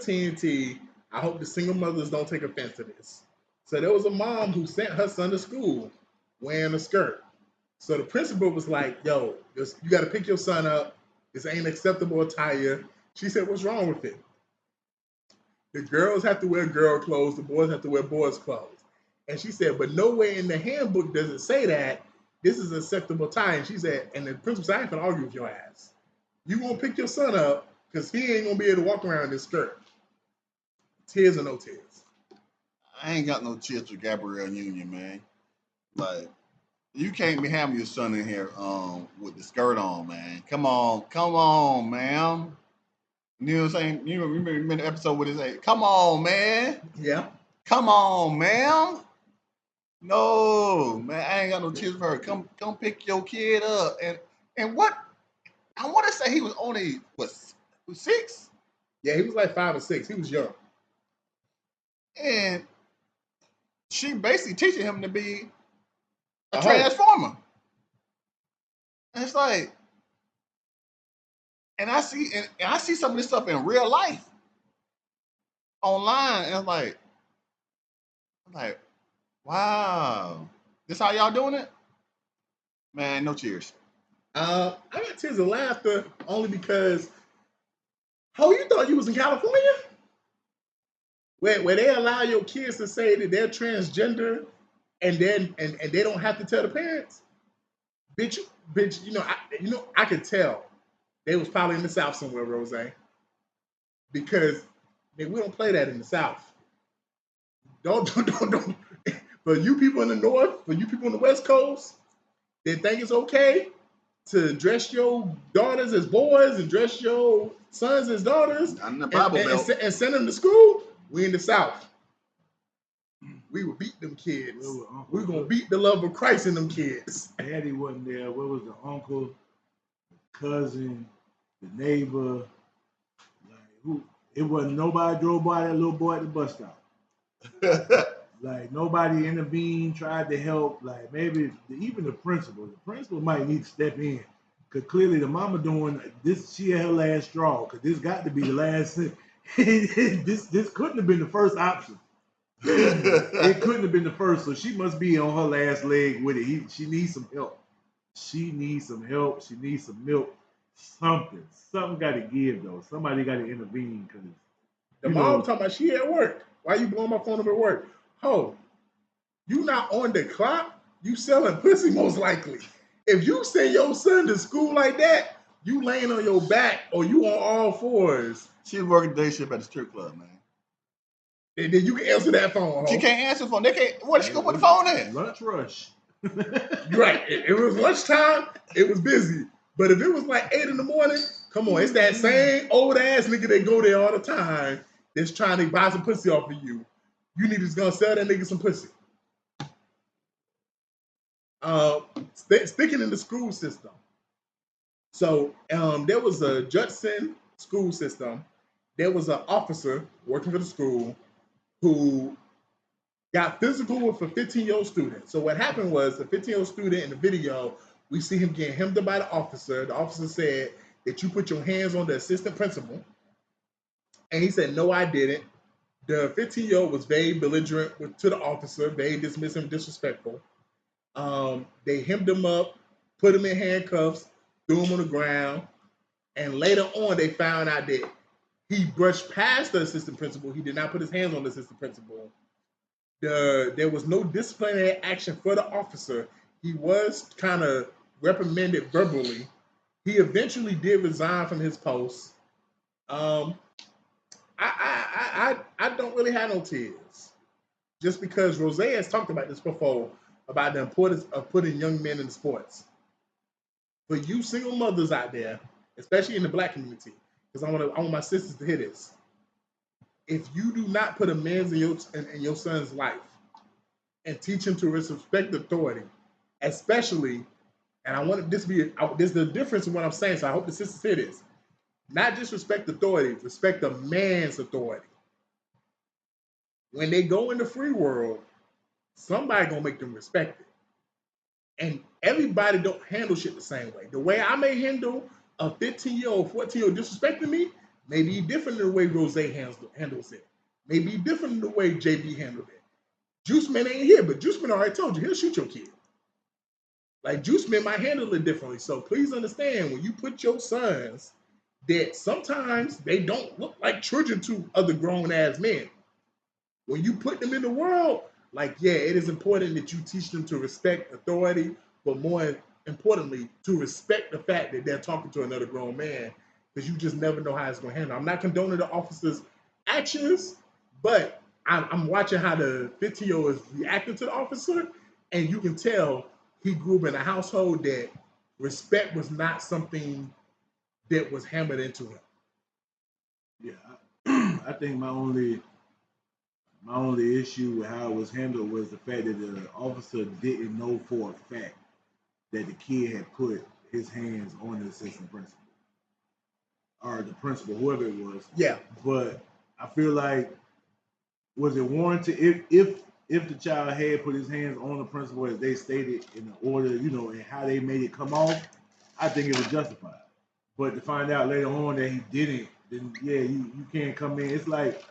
TNT. I hope the single mothers don't take offense to this. So there was a mom who sent her son to school wearing a skirt. So the principal was like, "Yo, you got to pick your son up. This ain't acceptable attire." She said, "What's wrong with it? The girls have to wear girl clothes. The boys have to wear boys' clothes." And she said, "But nowhere in the handbook does it say that this is acceptable attire." And she said, and the principal said, "I ain't gonna argue with your ass. You gonna pick your son up because he ain't gonna be able to walk around in this skirt. Tears or no tears." I ain't got no tears for Gabrielle Union, man. Like, you can't be having your son in here with the skirt on, man. Come on, ma'am. You know what I'm saying? You remember the episode where they say, "Come on, man. Yeah. Come on, ma'am." No, man, I ain't got no tears for her. Come pick your kid up. And what? I want to say he was only was 6. Yeah, he was like 5 or 6. He was young. And she basically teaching him to be a transformer. And it's like, and I see some of this stuff in real life online, and I'm like, wow, this how y'all doing it? Man, no cheers. I got tears of laughter only because, you thought you was in California? Where they allow your kids to say that they're transgender and then and they don't have to tell the parents? Bitch, I could tell they was probably in the South somewhere, Rose, because we don't play that in the South. Don't. For you people in the North, for you people on the West Coast, they think it's okay to dress your daughters as boys and dress your sons as daughters and send them to school. We in the South. We would beat them kids. We're going to beat the love of Christ in them kids. Daddy wasn't there. Where was the uncle, the cousin, the neighbor? Like, who? It wasn't nobody drove by that little boy at the bus stop. Like, nobody intervened, tried to help. Like, maybe even the principal. The principal might need to step in. Because clearly the mama doing this, she had her last straw. Because this got to be the last. This couldn't have been the first option. It couldn't have been the first. So she must be on her last leg with it. She needs some help. She needs some help. She needs some milk. Something got to give, though. Somebody got to intervene. Because the mom talking about she at work. Why you blowing my phone up at work? You not on the clock? You selling pussy most likely. If you send your son to school like that, you laying on your back or you on all fours. She's working day shift at the strip club, man. And then you can answer that phone. She can't answer the phone. They can't. Where she gonna put the phone in? Lunch rush. Right. It was lunchtime. It was busy. But if it was like 8 in the morning, come on, it's that same old ass nigga that go there all the time that's trying to buy some pussy off of you. You need to just gonna sell that nigga some pussy. Sticking in the school system. So there was a Judson school system. There was an officer working for the school who got physical with a 15-year-old student. So what happened was the 15-year-old student in the video, we see him getting hemmed up by the officer. The officer said that you put your hands on the assistant principal. And he said, "No, I didn't." The 15-year-old was very belligerent to the officer, very dismissive, disrespectful. They hemmed him up, put him in handcuffs, threw him on the ground, and later on they found out that he brushed past the assistant principal. He did not put his hands on the assistant principal. There was no disciplinary action for the officer. He was kind of reprimanded verbally. He eventually did resign from his post. I don't really have no tears, just because Rose has talked about this before, about the importance of putting young men in sports. For you single mothers out there, especially in the Black community, because I want my sisters to hear this. If you do not put a man in your son's life and teach him to respect authority, especially, and I want this to be, there's the difference in what I'm saying, so I hope the sisters hear this. Not just respect authority, respect a man's authority. When they go in the free world, somebody gonna make them respect it. And everybody don't handle shit the same way. The way I may handle a 15-year-old, 14-year-old disrespecting me, Maybe different than the way Rose handles it. Maybe different than the way JB handled it. Juice Man ain't here, but Juice Man already told you he'll shoot your kid. Like Juice Man might handle it differently. So please understand when you put your sons that sometimes they don't look like children to other grown ass men. When you put them in the world, like yeah, it is important that you teach them to respect authority, but more importantly, to respect the fact that they're talking to another grown man, because you just never know how it's going to handle. I'm not condoning the officer's actions, but I'm watching how the 15-year-old is reacting to the officer, and you can tell he grew up in a household that respect was not something that was hammered into him. Yeah, I think my only issue with how it was handled was the fact that the officer didn't know for a fact that the kid had put his hands on the assistant principal or the principal, whoever it was. Yeah. But I feel like, was it warranted if the child had put his hands on the principal as they stated in the order, and how they made it come off? I think it was justified. But to find out later on that he didn't, then yeah, you can't come in. It's like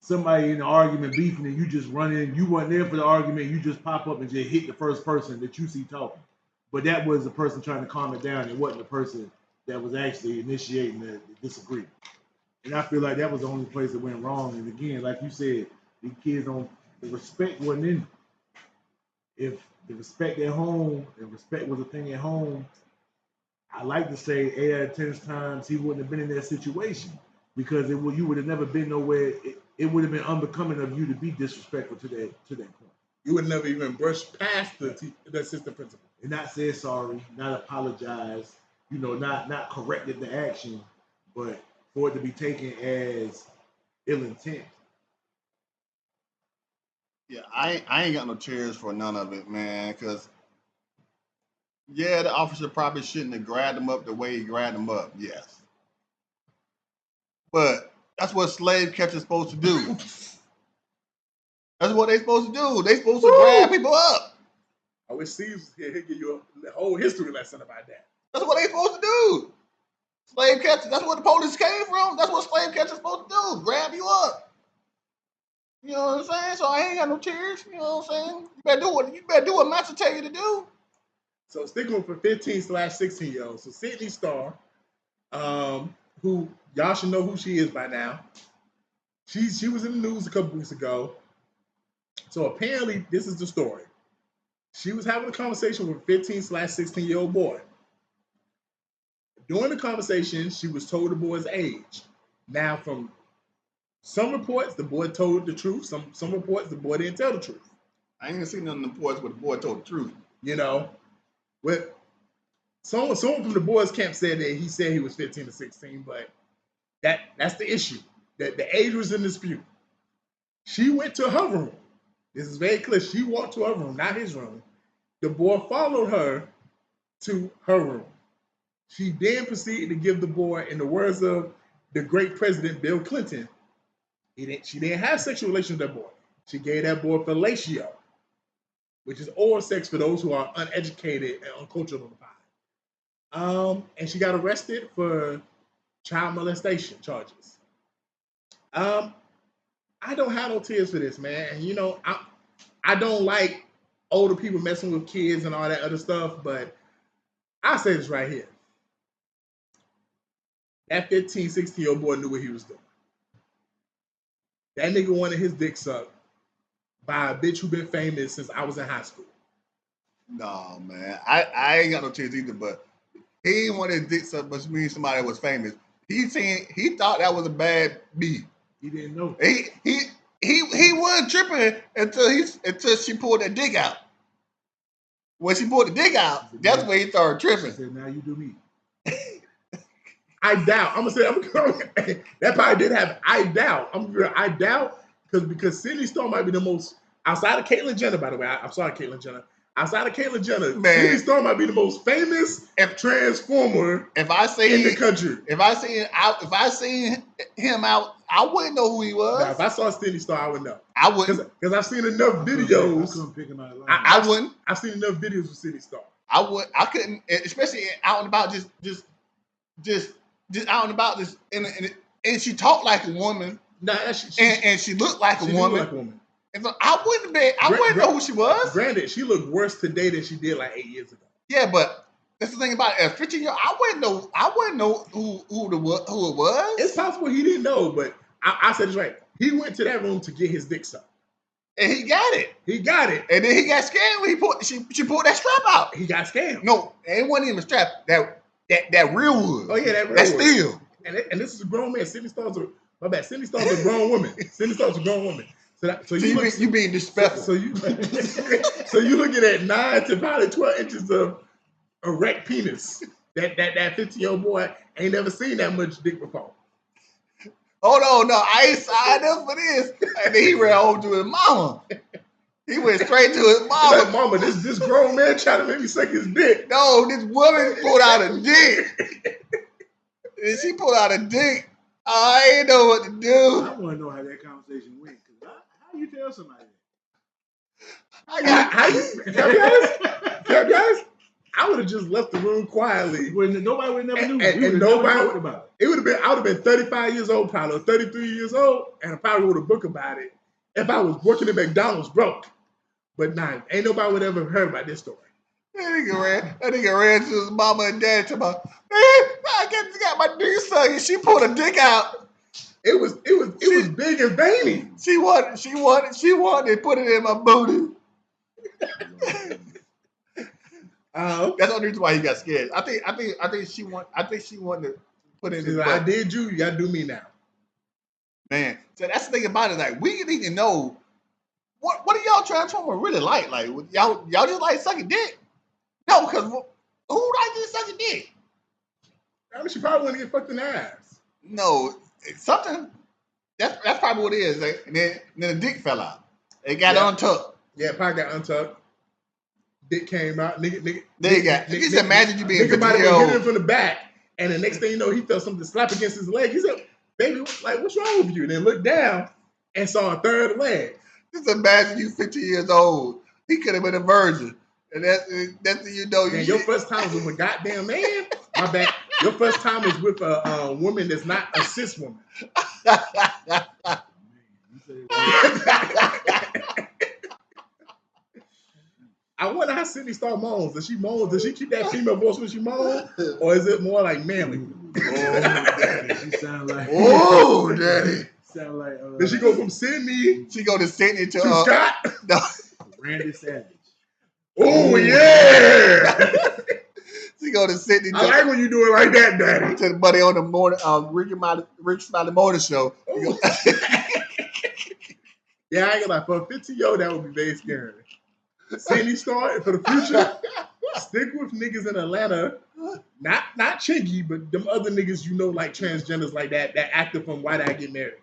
somebody in the argument beefing and you just run in. You weren't there for the argument. You just pop up and just hit the first person that you see talking. But that was the person trying to calm it down. It wasn't the person that was actually initiating the disagreement. And I feel like that was the only place that went wrong. And again, like you said, these kids the respect wasn't in. If the respect at home, and respect was a thing at home, I like to say 8 out of 10 times he wouldn't have been in that situation, because you would have never been nowhere. It would have been unbecoming of you to be disrespectful to that point. You would never even brush past the assistant principal and not say sorry, not apologize, not corrected the action, but for it to be taken as ill intent. Yeah, I ain't got no cheers for none of it, man, because yeah, the officer probably shouldn't have grabbed him up the way he grabbed him up, yes. But that's what slave catchers supposed to do. That's what they supposed to do. They supposed to grab people up. I wish Steve was here. He'd give you a whole history lesson about that. That's what they supposed to do. Slave catchers, that's where the police came from. That's what slave catchers supposed to do. Grab you up. You know what I'm saying? So I ain't got no tears. You know what I'm saying? You better do what master tell you to do. So sticking with for 15/16-year-olds. So Sidney Starr, who y'all should know who she is by now. She was in the news a couple weeks ago. So apparently, this is the story. She was having a conversation with a 15/16-year-old boy. During the conversation, she was told the boy's age. Now, from some reports, the boy told the truth. Some reports, the boy didn't tell the truth. I ain't seen none of the reports where the boy told the truth. With someone from the boys' camp said that he said he was 15 to 16, but that's the issue. That the age was in dispute. She went to her room. This is very clear. She walked to her room, not his room. The boy followed her to her room. She then proceeded to give the boy, in the words of the great President Bill Clinton, she didn't have sexual relations with that boy. She gave that boy fellatio, which is oral sex for those who are uneducated and uncultured on the pod. And she got arrested for child molestation charges. I don't have no tears for this, man. And I don't like older people messing with kids and all that other stuff, but I'll say this right here. That 15, 16-year-old boy knew what he was doing. That nigga wanted his dick sucked by a bitch who been famous since I was in high school. No, man. I ain't got no tears either, but he ain't wanted his dick sucked, but means somebody was famous. He thought that was a bad beat. He didn't know. He wasn't tripping until she pulled that dick out. When she pulled the dick out, that's when he started tripping. She said, "Now you do me." I doubt. I'm gonna say that probably did happen. I doubt. I doubt because Sidney Starr might be the most, outside of Caitlyn Jenner, by the way. I'm sorry, Caitlyn Jenner. Outside of Caitlyn Jenner, man, Sidney Starr might be the most famous transformer in the country. If I seen him out, I wouldn't know who he was. Now, if I saw Sidney Starr, I would know. I wouldn't, because I've seen enough videos. I couldn't pick him out. I wouldn't. I've seen enough videos with Sidney Starr. I couldn't, especially out and about, just out and about, just and she talked like a woman, Nah, and she looked like a she woman. looked like a woman. And so I wouldn't know who she was. Granted, she looked worse today than she did like 8 years ago. Yeah, but that's the thing about it. At 15 years, I wouldn't know who it was. It's possible he didn't know, but I said it's right. He went to that room to get his dick sucked. And he got it. He got it. And then he got scammed when she pulled that strap out. He got scammed. No, it wasn't even a strap. That real wood. Oh yeah, that real That's wood. Steel. And this is a grown man. Sidney Starr's a grown woman. Sidney Starr's a grown woman. So you being disrespectful. So you looking at 9 to probably 12 inches of erect penis. That 15-year-old boy ain't never seen that much dick before. Hold on, no, I ain't signed up for this. And then he ran home to his mama. He went straight to his mama. Like, mama, this grown man trying to make me suck his dick. No, this woman pulled out a dick. And she pulled out a dick. I ain't know what to do. I want to know how that conversation went. How you tell somebody that? Can I be honest? I would have just left the room quietly. When nobody would never knew. And nobody talked about it. It would have been. I would have been 35 years old, probably, or 33 years old, and I probably would have booked about it if I was working at McDonald's broke. But nah, ain't nobody would ever heard about this story. That nigga ran to his mama and dad to my, I got my dick sucked, and she pulled a dick out. It was big and veiny. She wanted to put it in my booty. That's the only reason why he got scared. I think she wanted to put it in his Like, butt. I did you gotta do me now. Man, so that's the thing about it. Like, we need to know what are y'all Transformers really like? Like, y'all just like sucking dick? No, because who like just sucking dick? I mean, she probably want to get fucked in the ass. No, it's something. That's probably what it is. Like, and then the dick fell out. It got untucked. Yeah, probably got untucked. Dick came out. Nigga. Just imagine you being nigga might have 50 years been hitting him old. from the back, and the next thing you know, he felt something slap against his leg. He said, "Baby, like, what's wrong with you?" And then looked down and saw a third leg. Just imagine you 50 years old. He could have been a virgin. And that's you know. And your first time was with a goddamn man? My bad. Your first time is with a woman that's not a cis woman. I wonder how Sidney Starr moans. Does she moan? Does she keep that female voice when she moans? Or is it more like manly? Oh, daddy. She sound like. Oh, daddy. Sound like. Does she go from Sydney She go to Sydney to Scott? No. Randy Savage. Oh, yeah. She go to Sydney. I like when you do it like that, daddy. To the buddy on the morning, Rick Smiley Morning Show. Oh. Yeah, I ain't gonna lie. For a 15-year-old, that would be very scary. Sidney Starr, for the future, stick with niggas in Atlanta. Not Chingy, but them other niggas you know, like transgenders like that actor from Why Did I Get Married?